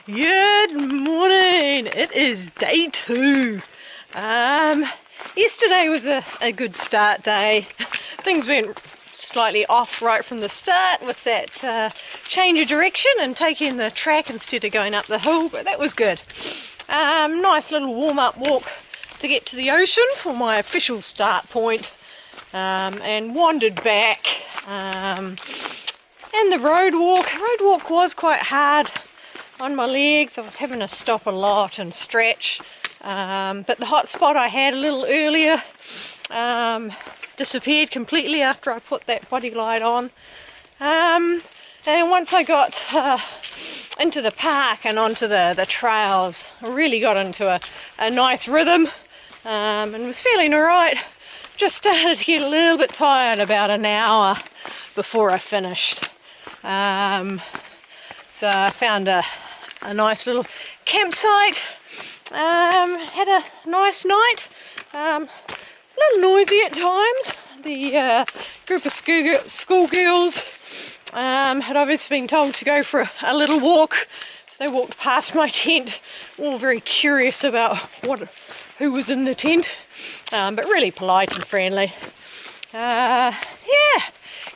Good morning. It is day 2. Yesterday was a good start day. Things went slightly off right from the start with that change of direction and taking the track instead of going up the hill, but that was good. Nice little warm-up walk to get to the ocean for my official start point, and wandered back. And the road walk was quite hard on my legs. I was having to stop a lot and stretch, but the hot spot I had a little earlier disappeared completely after I put that body light on. And once I got into the park and onto the trails, I really got into a nice rhythm, and was feeling alright. Just started to get a little bit tired about an hour before I finished. So I found a nice little campsite, had a nice night, a little noisy at times. The group of schoolgirls had obviously been told to go for a little walk, so they walked past my tent, all very curious about who was in the tent, but really polite and friendly. Yeah,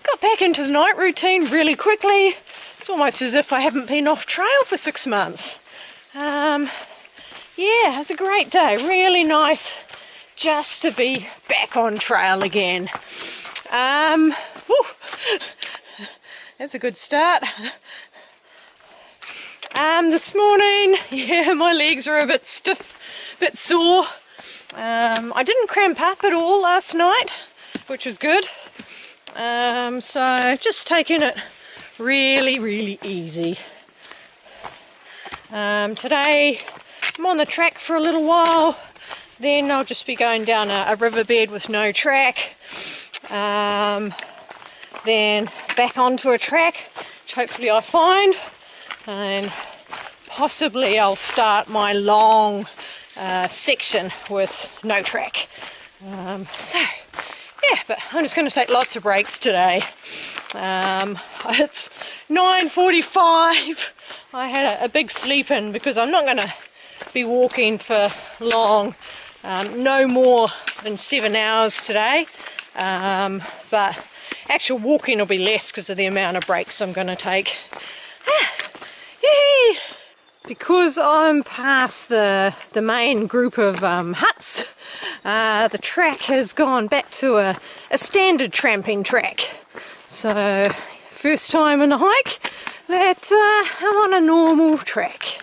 got back into the night routine really quickly. It's almost as if I haven't been off trail for 6 months. Yeah, it was a great day. Really nice just to be back on trail again. That's a good start. This morning, yeah, my legs are a bit stiff, a bit sore. I didn't cramp up at all last night, which was good. So just taking it really easy. Today I'm on the track for a little while, then I'll just be going down a riverbed with no track, then back onto a track, which hopefully I find, and possibly I'll start my long section with no track. So yeah, but I'm just going to take lots of breaks today. It's 9:45. I had a big sleep in because I'm not going to be walking for long, no more than 7 hours today, but actual walking will be less because of the amount of breaks I'm going to take. Yay! Because I'm past the main group of huts, the track has gone back to a standard tramping track. So first time in a hike that I'm on a normal track.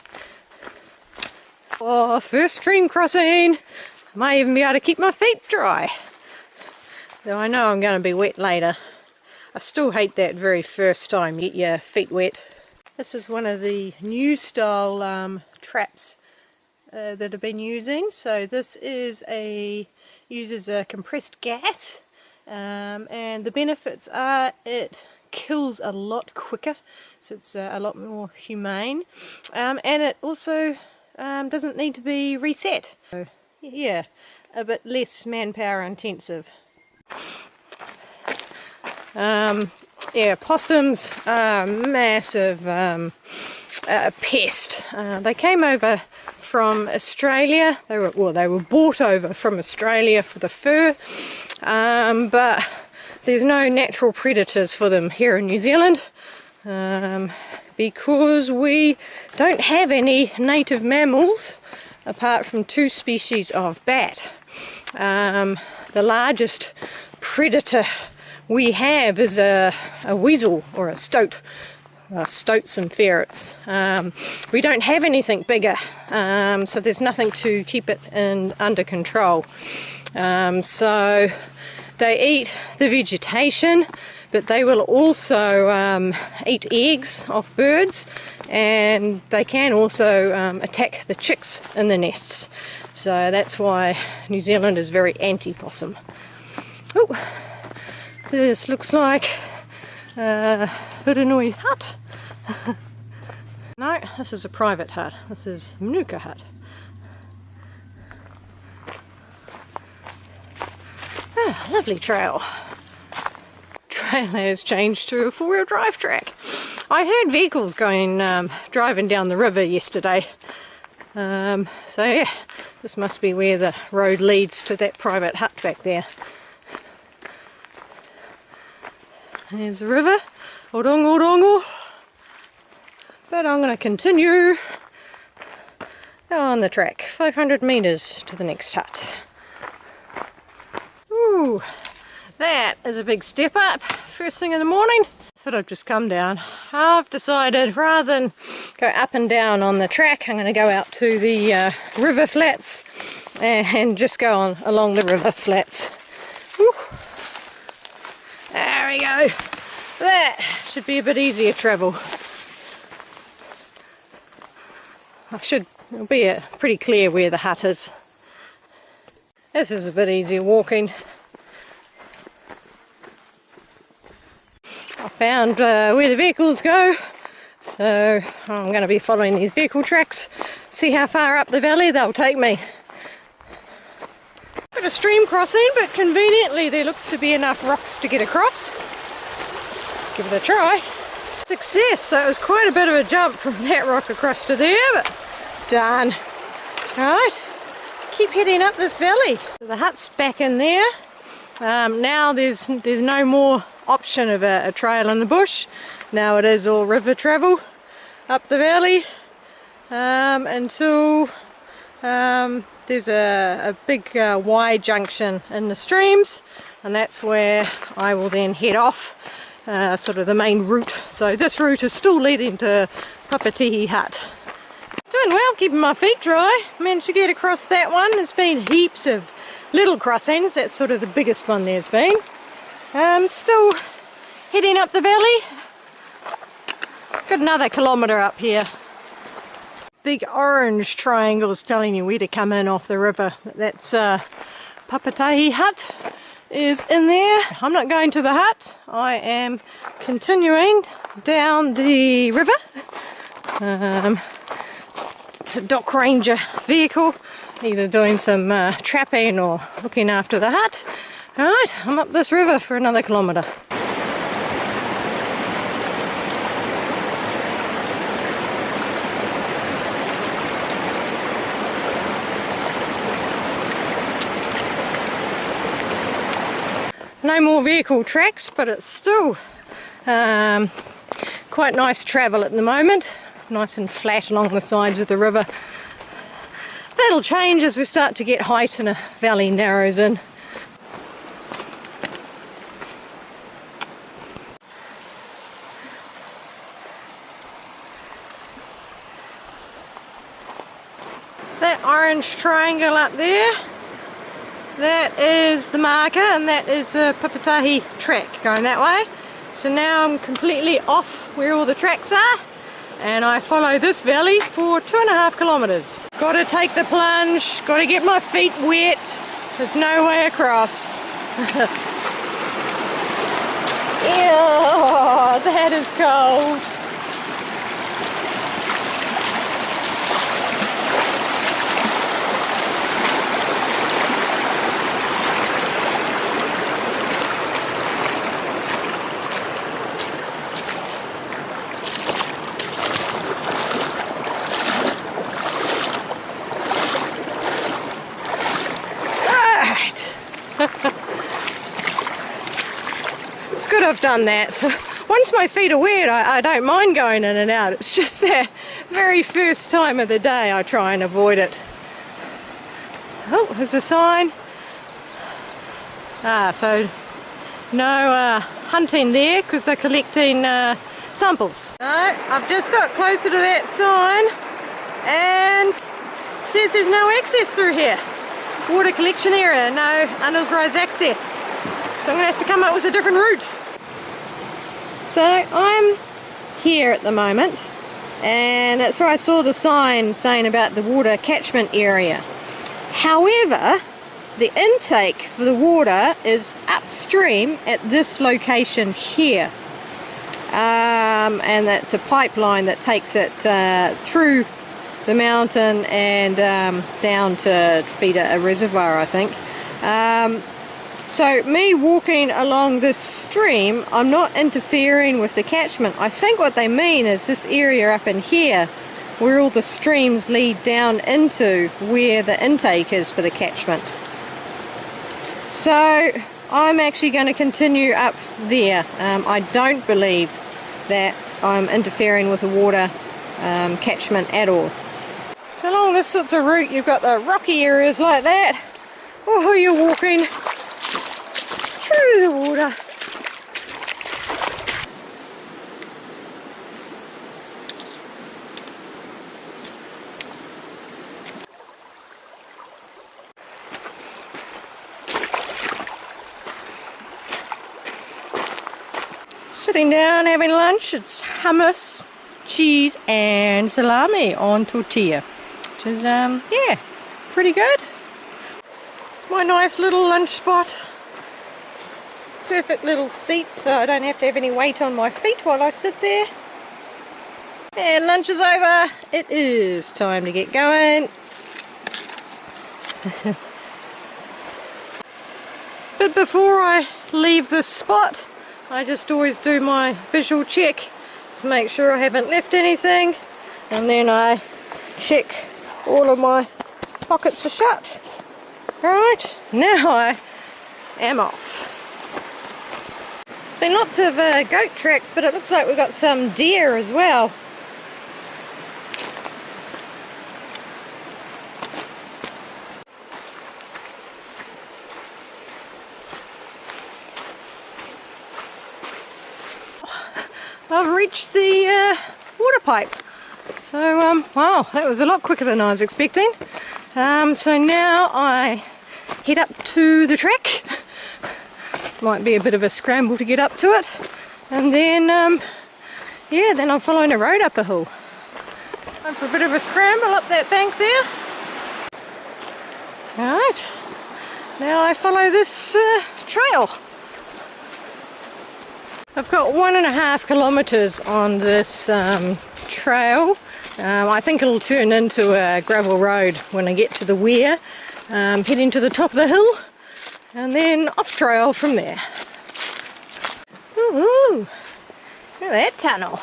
Oh, first stream crossing. I might even be able to keep my feet dry, though I know I'm going to be wet later. I still hate that very first time you get your feet wet. This is one of the new style traps that I've been using. So this is uses a compressed gas, and the benefits are it kills a lot quicker, so it's a lot more humane, and it also doesn't need to be reset. So, yeah, a bit less manpower intensive. Yeah, possums are a massive pest. They came over from Australia. They were brought over from Australia for the fur, but there's no natural predators for them here in New Zealand, because we don't have any native mammals apart from 2 species of bat. The largest predator we have is a weasel or a stoat, stoats and ferrets. We don't have anything bigger, so there's nothing to keep it under control. So they eat the vegetation, but they will also eat eggs off birds, and they can also attack the chicks in the nests. So that's why New Zealand is very anti-possum. Oh, this looks like a Huranui hut. No, this is a private hut. This is Manuka hut. Ah, lovely trail. Trail has changed to a 4-wheel drive track. I heard vehicles going driving down the river yesterday. So yeah, this must be where the road leads to that private hut back there. There's the river, Orongo Orongo. But I'm going to continue on the track, 500 metres to the next hut. Ooh, that is a big step up, first thing in the morning. That's what I've just come down. I've decided rather than go up and down on the track, I'm going to go out to the river flats and just go on along the river flats. Woo. There we go. That should be a bit easier travel. It'll be pretty clear where the hut is. This is a bit easier walking. I found where the vehicles go, so I'm going to be following these vehicle tracks, see how far up the valley they'll take me. Bit of stream crossing, but conveniently there looks to be enough rocks to get across. Give it a try. Success! That was quite a bit of a jump from that rock across to there, but done. Right, keep heading up this valley. The hut's back in there. Now there's no more option of a trail in the bush. Now it is all river travel up the valley until there's a big Y junction in the streams, and that's where I will then head off. Sort of the main route. So this route is still leading to Papatihi Hut. Doing well, keeping my feet dry. Managed to get across that one. There's been heaps of little crossings. That's sort of the biggest one there's been. Still heading up the valley. Got another kilometre up here. Big orange triangles telling you where to come in off the river. That's Papatihi Hut is in there. I'm not going to the hut. I am continuing down the river. It's a dock ranger vehicle, either doing some trapping or looking after the hut. Alright, I'm up this river for another kilometre. No more vehicle tracks, but it's still quite nice travel at the moment. Nice and flat along the sides of the river. That'll change as we start to get height and a valley narrows in. That orange triangle up there, that is the marker, and that is the Papatihi track going that way. So now I'm completely off where all the tracks are, and I follow this valley for 2.5 kilometres. Got to take the plunge, got to get my feet wet, there's no way across. Ew, that is cold. It's good I've done that. Once my feet are wet, I don't mind going in and out. It's just that very first time of the day I try and avoid it. Oh, there's a sign. So no hunting there because they're collecting samples. No, I've just got closer to that sign and it says there's no access through here. Water collection area, no unauthorised access. So I'm going to have to come up with a different route. So I'm here at the moment, and that's where I saw the sign saying about the water catchment area. However, the intake for the water is upstream at this location here. And that's a pipeline that takes it through the mountain and down to feed a reservoir, I think. So me walking along this stream, I'm not interfering with the catchment. I think what they mean is this area up in here where all the streams lead down into where the intake is for the catchment. So I'm actually going to continue up there. I don't believe that I'm interfering with the water catchment at all. So along this sorts of route you've got the rocky areas like that. Oh, you're walking through the water. Sitting down having lunch. It's hummus, cheese and salami on tortilla, which is yeah, pretty good. It's my nice little lunch spot. Perfect little seats so I don't have to have any weight on my feet while I sit there. And lunch is over. It is time to get going. But before I leave this spot, I just always do my visual check to make sure I haven't left anything, and then I check all of my pockets are shut. Right, now I am off. There's been lots of goat tracks, but it looks like we've got some deer as well. I've reached the water pipe. So, wow, that was a lot quicker than I was expecting. So now I head up to the track. Might be a bit of a scramble to get up to it. And then, yeah, then I'm following a road up a hill. Time for a bit of a scramble up that bank there. Alright, now I follow this trail. I've got 1.5 kilometres on this trail. I think it'll turn into a gravel road when I get to the weir. Heading to the top of the hill and then off trail from there. Ooh, look at that tunnel.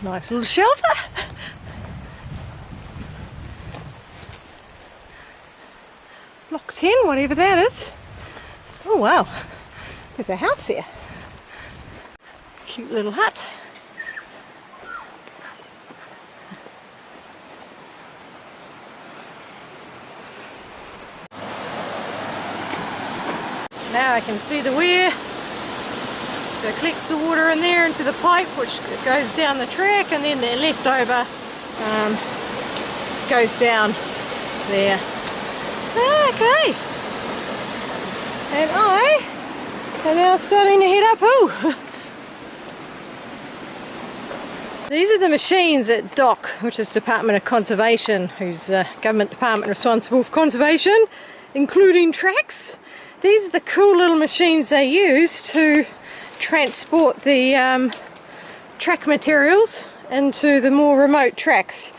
Nice little shelter. Block 10, whatever that is. Oh wow, there's a house here. Cute little hut. Now I can see the weir. So it collects the water in there into the pipe, which goes down the track, and then the leftover goes down there. Okay, and I am now starting to head uphill. These are the machines at DOC, which is Department of Conservation, who's a government department responsible for conservation, including tracks. These are the cool little machines they use to transport the track materials into the more remote tracks.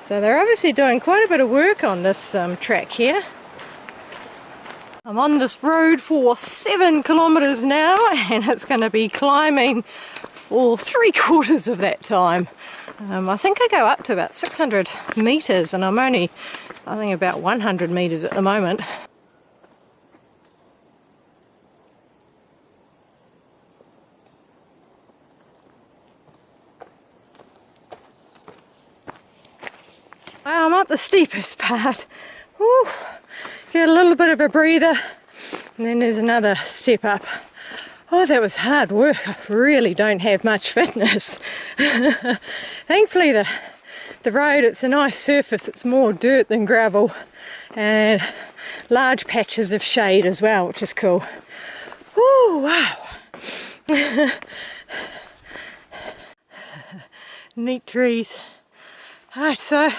So they're obviously doing quite a bit of work on this track here. I'm on this road for 7 kilometres now, and it's going to be climbing for 3/4 of that time. I think I go up to about 600 metres, and I'm only, I think, about 100 metres at the moment. I'm up the steepest part. Ooh, get a little bit of a breather, and then there's another step up. Oh, that was hard work. I really don't have much fitness. Thankfully the road, it's a nice surface. It's more dirt than gravel, and large patches of shade as well, which is cool. Oh wow. Neat trees. Alright, so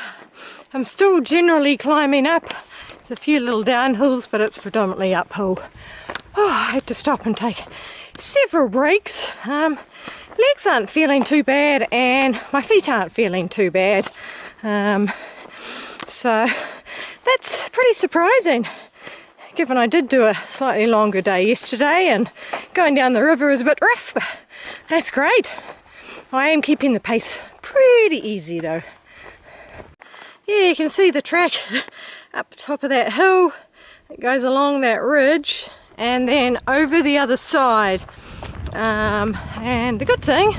I'm still generally climbing up. There's a few little downhills, but it's predominantly uphill. Oh, I had to stop and take several breaks. Legs aren't feeling too bad and my feet aren't feeling too bad. So that's pretty surprising, given I did do a slightly longer day yesterday and going down the river is a bit rough, but that's great. I am keeping the pace pretty easy though. Yeah, you can see the track up top of that hill. It goes along that ridge and then over the other side. And the good thing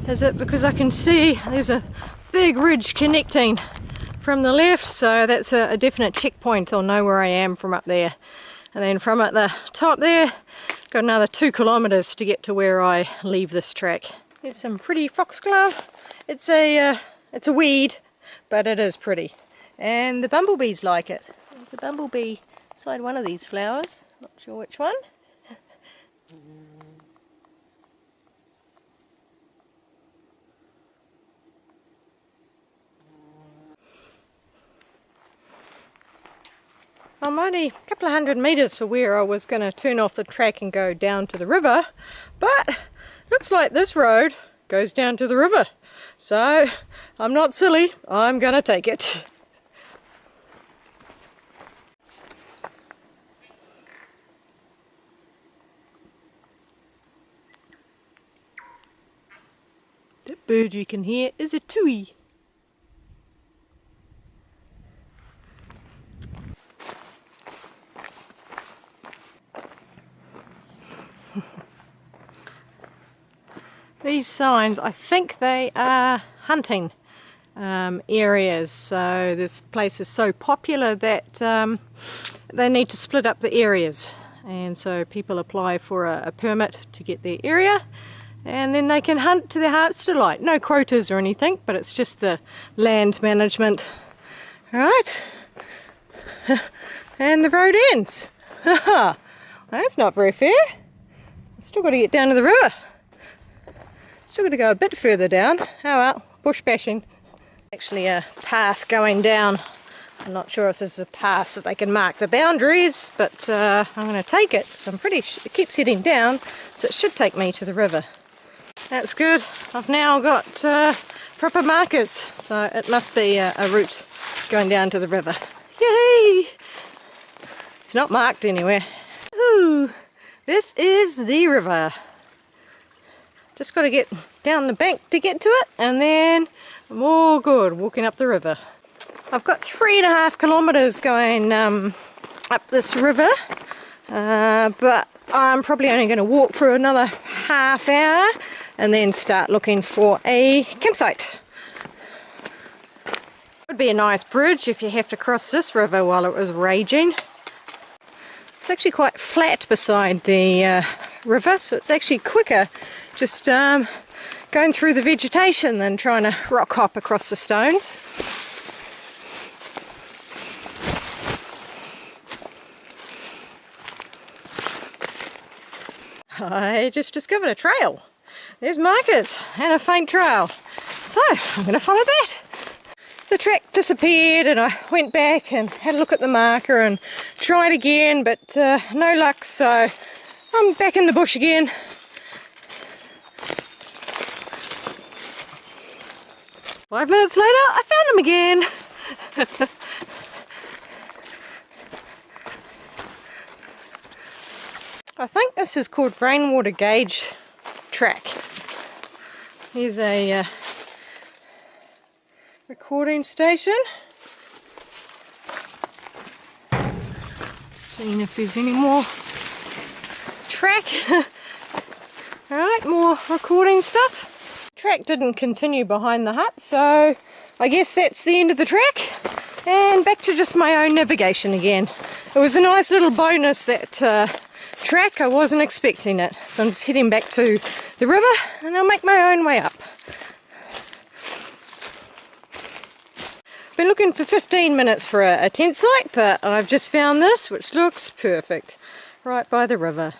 is that because I can see there's a big ridge connecting from the left, so that's a definite checkpoint. I'll know where I am from up there. And then from at the top there, got another 2 kilometers to get to where I leave this track. There's some pretty foxglove. It's a weed, but it is pretty. And the bumblebees like it. There's a bumblebee inside one of these flowers. Not sure which one. I'm only a couple of 100 metres from where I was going to turn off the track and go down to the river, but looks like this road goes down to the river. So I'm not silly, I'm going to take it. That bird you can hear is a tui. These signs, I think they are hunting areas, so this place is so popular that they need to split up the areas, and so people apply for a permit to get their area and then they can hunt to their heart's delight. No quotas or anything, but it's just the land management. Alright, and the road ends. That's not very fair. Still got to get down to the river. Still got to go a bit further down. Oh well, bush bashing. Actually a path going down. I'm not sure if this is a path so they can mark the boundaries, but I'm going to take it because I'm pretty sure it keeps heading down, so it should take me to the river. That's good. I've now got proper markers, so it must be a route going down to the river. Yay! It's not marked anywhere. Ooh, this is the river. Just got to get down the bank to get to it, and then I'm all good walking up the river. I've got 3.5 kilometres going up this river, but I'm probably only going to walk for another half hour and then start looking for a campsite. Would be a nice bridge if you have to cross this river while it was raging. It's actually quite flat beside the river, so it's actually quicker just going through the vegetation than trying to rock hop across the stones. I just discovered a trail. There's markers and a faint trail, so I'm going to follow that. The track disappeared and I went back and had a look at the marker and tried again, but no luck, so I'm back in the bush again. Five minutes later, I found them again. I think this is called rainwater gauge track. Here's a recording station. Seeing if there's any more track. Alright, more recording stuff. Track didn't continue behind the hut, so I guess that's the end of the track. And back to just my own navigation again. It was a nice little bonus, that track. I wasn't expecting it, so I'm just heading back to the river and I'll make my own way up. Been looking for 15 minutes for a tent site, but I've just found this, which looks perfect, right by the river.